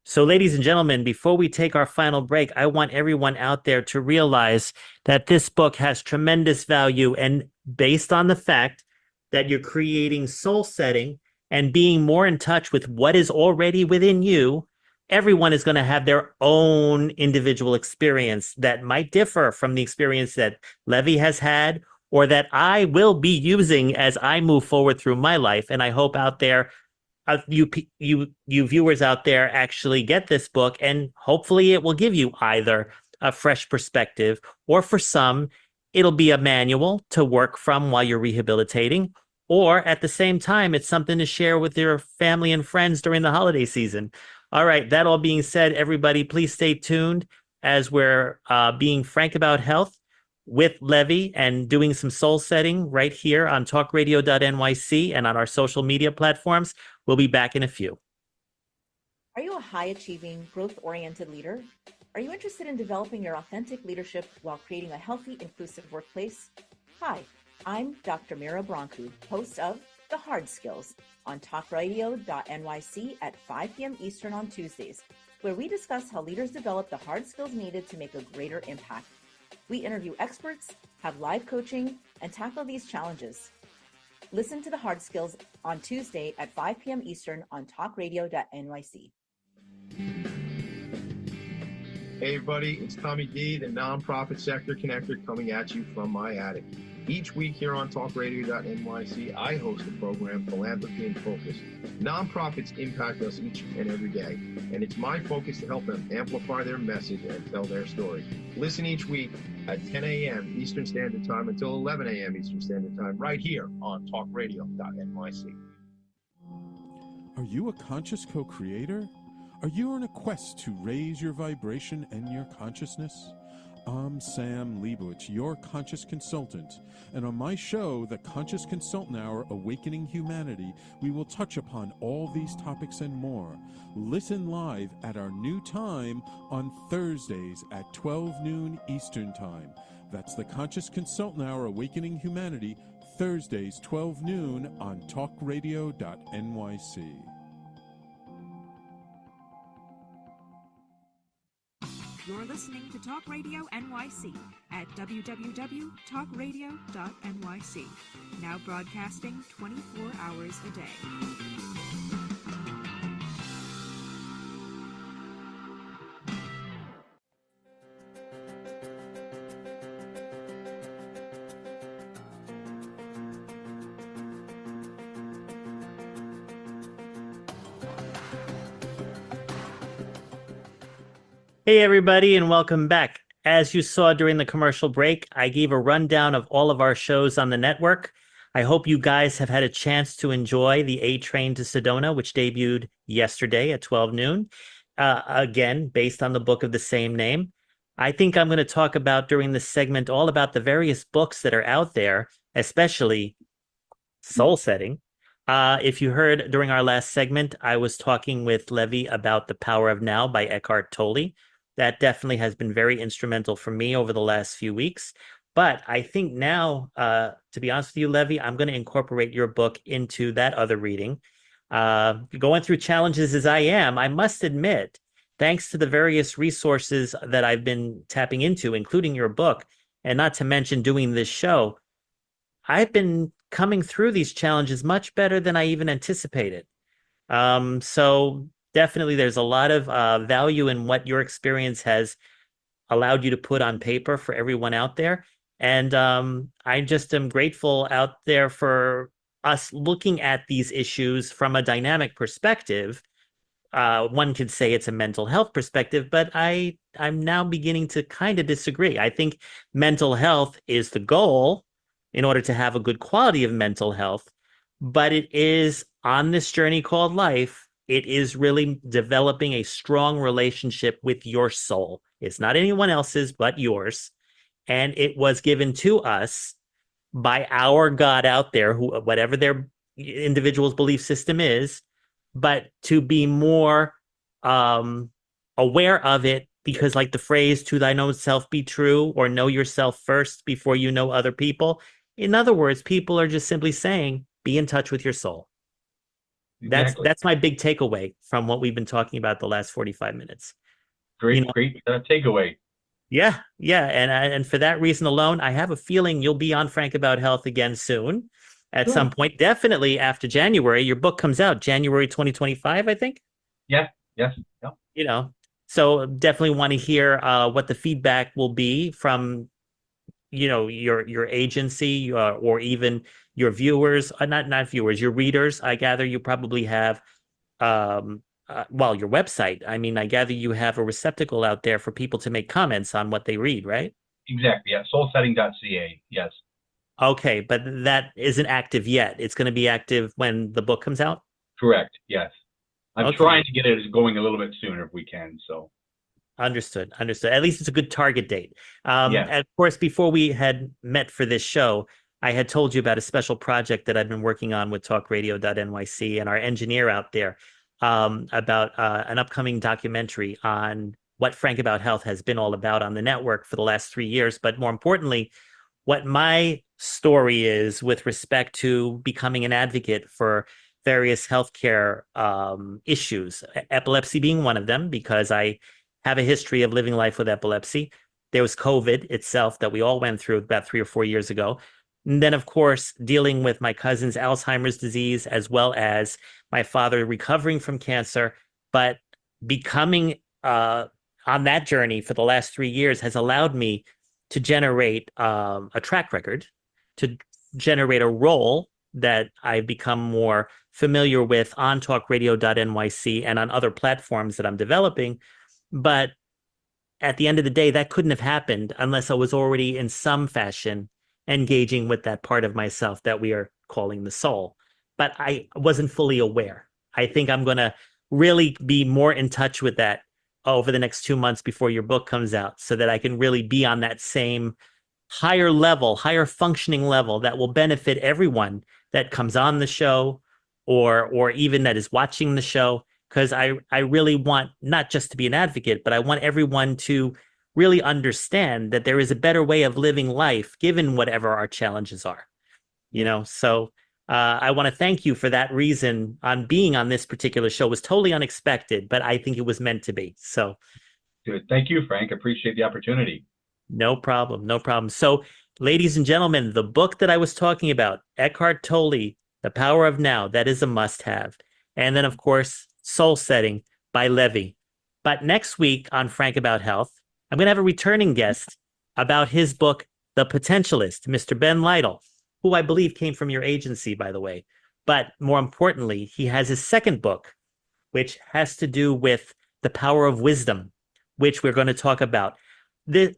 So, ladies and gentlemen, before we take our final break, I want everyone out there to realize that this book has tremendous value. And based on the fact that you're creating soul setting and being more in touch with what is already within you, everyone is going to have their own individual experience that might differ from the experience that Levy has had or that I will be using as I move forward through my life. And I hope out there, you viewers out there actually get this book, and hopefully it will give you either a fresh perspective or for some, it'll be a manual to work from while you're rehabilitating. Or at the same time, it's something to share with your family and friends during the holiday season. All right, that all being said, everybody, please stay tuned as we're being frank about health with Levy and doing some soul setting right here on talkradio.nyc and on our social media platforms. We'll be back in a few. Are you a high-achieving, growth-oriented leader? Are you interested in developing your authentic leadership while creating a healthy, inclusive workplace? Hi, I'm Dr. Mira Broncu, host of The Hard Skills on talkradio.nyc at 5 p.m. Eastern on Tuesdays, where we discuss how leaders develop the hard skills needed to make a greater impact. We interview experts, have live coaching, and tackle these challenges. Listen to The Hard Skills on Tuesday at 5 p.m. Eastern on talkradio.nyc. Hey everybody, it's Tommy D, the nonprofit sector connector, coming at you from my attic. Each week here on talkradio.nyc, I host the program Philanthropy in Focus. Nonprofits impact us each and every day, and it's my focus to help them amplify their message and tell their story. Listen each week at 10 a.m. Eastern Standard Time until 11 a.m. Eastern Standard Time, right here on talkradio.nyc. Are you a conscious co-creator? Are you on a quest to raise your vibration and your consciousness? I'm Sam Leibowitz, your conscious consultant, and on my show, The Conscious Consultant Hour, Awakening Humanity, we will touch upon all these topics and more. Listen live at our new time on Thursdays at 12 noon Eastern Time. That's The Conscious Consultant Hour, Awakening Humanity, Thursdays, 12 noon on talkradio.nyc. You're listening to Talk Radio NYC at www.talkradio.nyc. Now broadcasting 24 hours a day. Hey, everybody, and welcome back. As you saw during the commercial break, I gave a rundown of all of our shows on the network. I hope you guys have had a chance to enjoy the A Train to Sedona, which debuted yesterday at 12 noon, again, based on the book of the same name. I think I'm going to talk about during this segment all about the various books that are out there, especially Soul Setting. If you heard during our last segment, I was talking with Levy about The Power of Now by Eckhart Tolle. That definitely has been very instrumental for me over the last few weeks. But I think now, to be honest with you, Levy, I'm going to incorporate your book into that other reading. Going through challenges as I am, I must admit, thanks to the various resources that I've been tapping into, including your book, and not to mention doing this show, I've been coming through these challenges much better than I even anticipated. So definitely there's a lot of value in what your experience has allowed you to put on paper for everyone out there. And I just am grateful out there for us looking at these issues from a dynamic perspective. One could say it's a mental health perspective, but I'm now beginning to kind of disagree. I think mental health is the goal in order to have a good quality of mental health, but it is on this journey called life, it is really developing a strong relationship with your soul. It's not anyone else's, but yours. And it was given to us by our God out there, who, whatever their individual's belief system is, but to be more aware of it, because like the phrase, to thine own self be true, or know yourself first before you know other people. In other words, people are just simply saying, be in touch with your soul. Exactly. That's my big takeaway from what we've been talking about the last 45 minutes. Great takeaway. Yeah. And for that reason alone, I have a feeling you'll be on Frank About Health again soon at some point. Definitely after January. Your book comes out January 2025, I think. Yes. Yep. So definitely want to hear what the feedback will be from your agency or even your viewers, not viewers, your readers. I gather you probably have your website. I mean, I gather you have a receptacle out there for people to make comments on what they read, right? Exactly. Yeah. Soulsetting.ca. Yes. Okay, but that isn't active yet. It's going to be active when the book comes out? Correct. Yes. I'm Okay. trying to get it going a little bit sooner if we can. So Understood. At least it's a good target date. Yeah. And of course, before we had met for this show, I had told you about a special project that I've been working on with talkradio.nyc and our engineer out there about an upcoming documentary on what Frank About Health has been all about on the network for the last 3 years. But more importantly, what my story is with respect to becoming an advocate for various healthcare issues, epilepsy being one of them, because I have a history of living life with epilepsy. There was COVID itself that we all went through about 3 or 4 years ago. And then, of course, dealing with my cousin's Alzheimer's disease, as well as my father recovering from cancer, but becoming on that journey for the last 3 years has allowed me to generate a track record, to generate a role that I've become more familiar with on talkradio.nyc and on other platforms that I'm developing. But at the end of the day, that couldn't have happened unless I was already in some fashion engaging with that part of myself that we are calling the soul. But I wasn't fully aware. I think I'm going to really be more in touch with that over the next 2 months before your book comes out, so that I can really be on that same higher level, higher functioning level that will benefit everyone that comes on the show, or even that is watching the show. Because I really want not just to be an advocate, but I want everyone to really understand that there is a better way of living life given whatever our challenges are. So I want to thank you for that reason on being on this particular show. It was totally unexpected, but I think it was meant to be. So Good. Thank you, Frank. Appreciate the opportunity. no problem. No problem. So, ladies and gentlemen, the book that I was talking about, Eckhart Tolle, The Power of Now, that is a must have. And then, of course, Soul Setting by Levy. But next week on Frank About Health, I'm going to have a returning guest about his book, The Potentialist, Mr. Ben Lytle, who I believe came from your agency, by the way. But more importantly, he has his second book, which has to do with the power of wisdom, which we're going to talk about.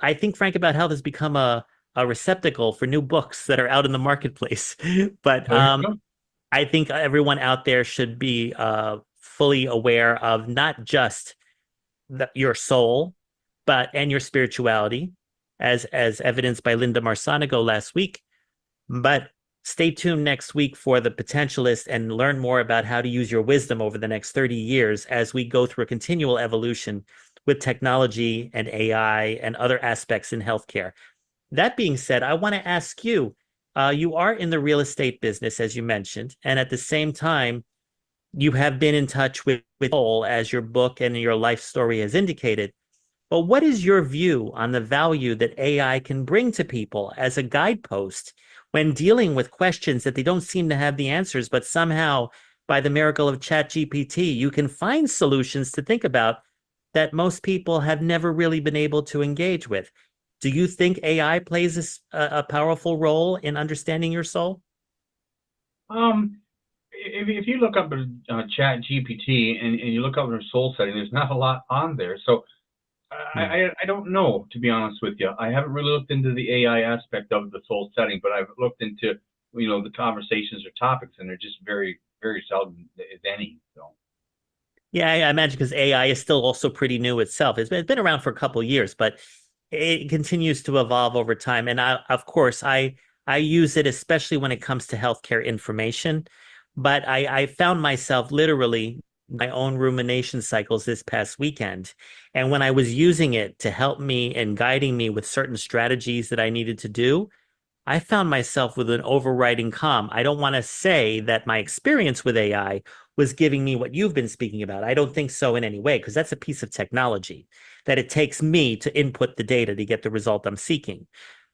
I think Frank About Health has become a receptacle for new books that are out in the marketplace. But I think everyone out there should be fully aware of not just your soul, and your spirituality, as evidenced by Linda Marsanigo last week. But stay tuned next week for The Potentialist and learn more about how to use your wisdom over the next 30 years as we go through a continual evolution with technology and AI and other aspects in healthcare. That being said, I want to ask you, you are in the real estate business, as you mentioned, and at the same time, you have been in touch with soul, as your book and your life story has indicated. But what is your view on the value that AI can bring to people as a guidepost when dealing with questions that they don't seem to have the answers, but somehow, by the miracle of ChatGPT, you can find solutions to think about that most people have never really been able to engage with? Do you think AI plays a powerful role in understanding your soul? If you look up Chat GPT and you look up their soul setting, there's not a lot on there. So I don't know, to be honest with you. I haven't really looked into the AI aspect of the soul setting, but I've looked into the conversations or topics, and they're just very, very seldom, if any. So. Yeah, I imagine because AI is still also pretty new itself. It's been around for a couple of years, but it continues to evolve over time. And of course, I use it especially when it comes to healthcare information. But I found myself literally my own rumination cycles this past weekend. And when I was using it to help me and guiding me with certain strategies that I needed to do, I found myself with an overriding calm. I don't want to say that my experience with AI was giving me what you've been speaking about. I don't think so in any way, because that's a piece of technology that it takes me to input the data to get the result I'm seeking.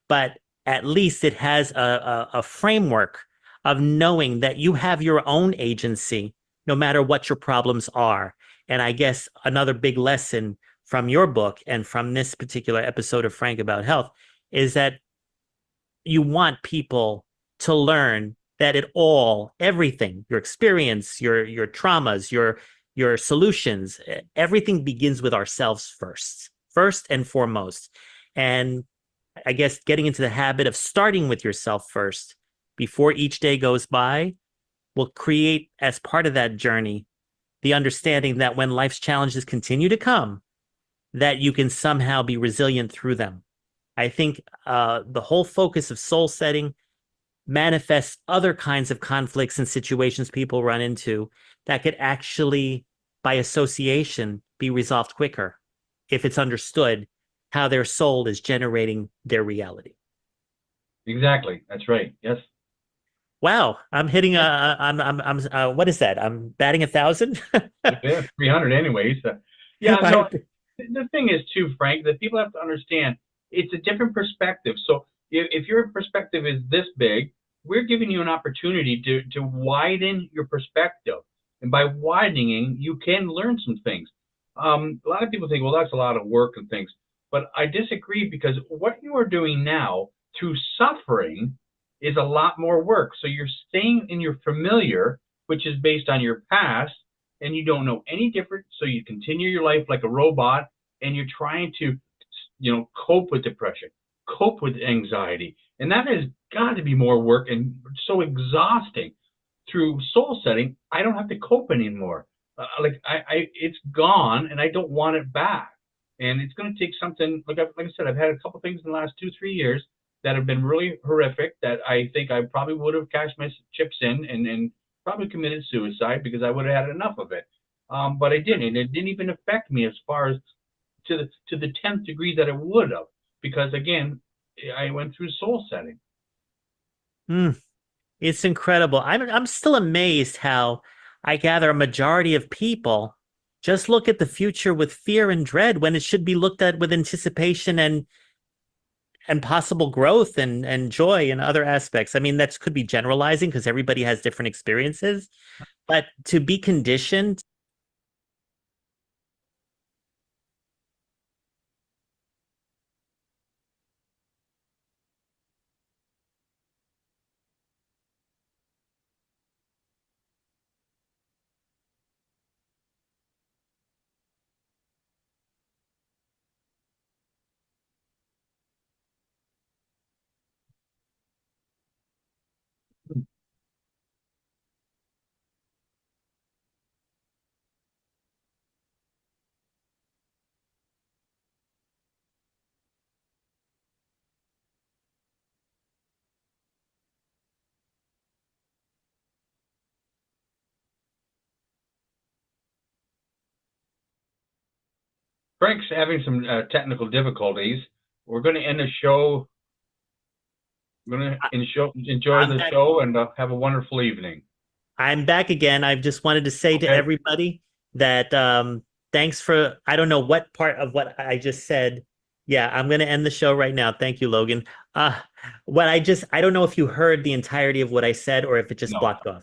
But at least it has a framework of knowing that you have your own agency, no matter what your problems are. And I guess another big lesson from your book and from this particular episode of Frank About Health is that you want people to learn that everything, your experience, your traumas, your solutions, everything begins with ourselves first and foremost. And I guess getting into the habit of starting with yourself first before each day goes by will create, as part of that journey, the understanding that when life's challenges continue to come, that you can somehow be resilient through them. I think the whole focus of soul setting manifests other kinds of conflicts and situations people run into that could actually, by association, be resolved quicker if it's understood how their soul is generating their reality. Exactly. That's right. Yes. Wow, I'm hitting what is that? I'm batting 1,000. Yeah, 300 anyways. Yeah, no, the thing is too, Frank, that people have to understand it's a different perspective. So if your perspective is this big, we're giving you an opportunity to widen your perspective. And by widening, you can learn some things. A lot of people think, well, that's a lot of work and things, but I disagree because what you are doing now through suffering is a lot more work. So you're staying in your familiar, which is based on your past, and you don't know any different. So you continue your life like a robot, and you're trying to, cope with depression, cope with anxiety, and that has got to be more work and so exhausting. Through soul setting, I don't have to cope anymore. It's gone, and I don't want it back. And it's going to take something. Like I said, I've had a couple things in the last 2-3 years that have been really horrific. That I think I probably would have cashed my chips in and probably committed suicide because I would have had enough of it. But I didn't. And it didn't even affect me as far as to the 10th degree that it would have, because again, I went through soul setting. It's incredible. I'm still amazed how I gather a majority of people just look at the future with fear and dread when it should be looked at with anticipation and possible growth and joy and other aspects. I mean, that could be generalizing because everybody has different experiences, but to be conditioned. Frank's having some technical difficulties. We're going to end the show. We're going to enjoy the show and have a wonderful evening. I'm back again. I just wanted to say to everybody that thanks for, I don't know what part of what I just said. Yeah, I'm going to end the show right now. Thank you, Logan. I don't know if you heard the entirety of what I said or if it just blocked off.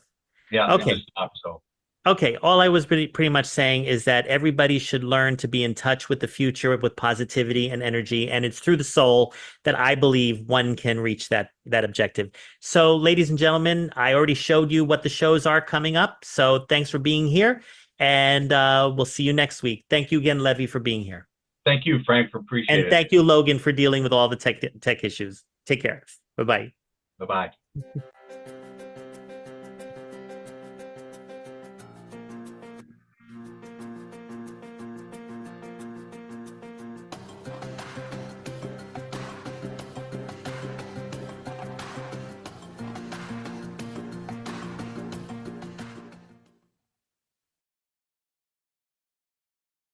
Yeah, okay. It just stopped, so. Okay, all I was pretty much saying is that everybody should learn to be in touch with the future with positivity and energy, and it's through the soul that I believe one can reach that objective. So, ladies and gentlemen, I already showed you what the shows are coming up, so thanks for being here, and we'll see you next week. Thank you again, Levy, for being here. Thank you, Frank, for appreciating it. And thank you, Logan, for dealing with all the tech issues. Take care. Bye-bye. Bye-bye.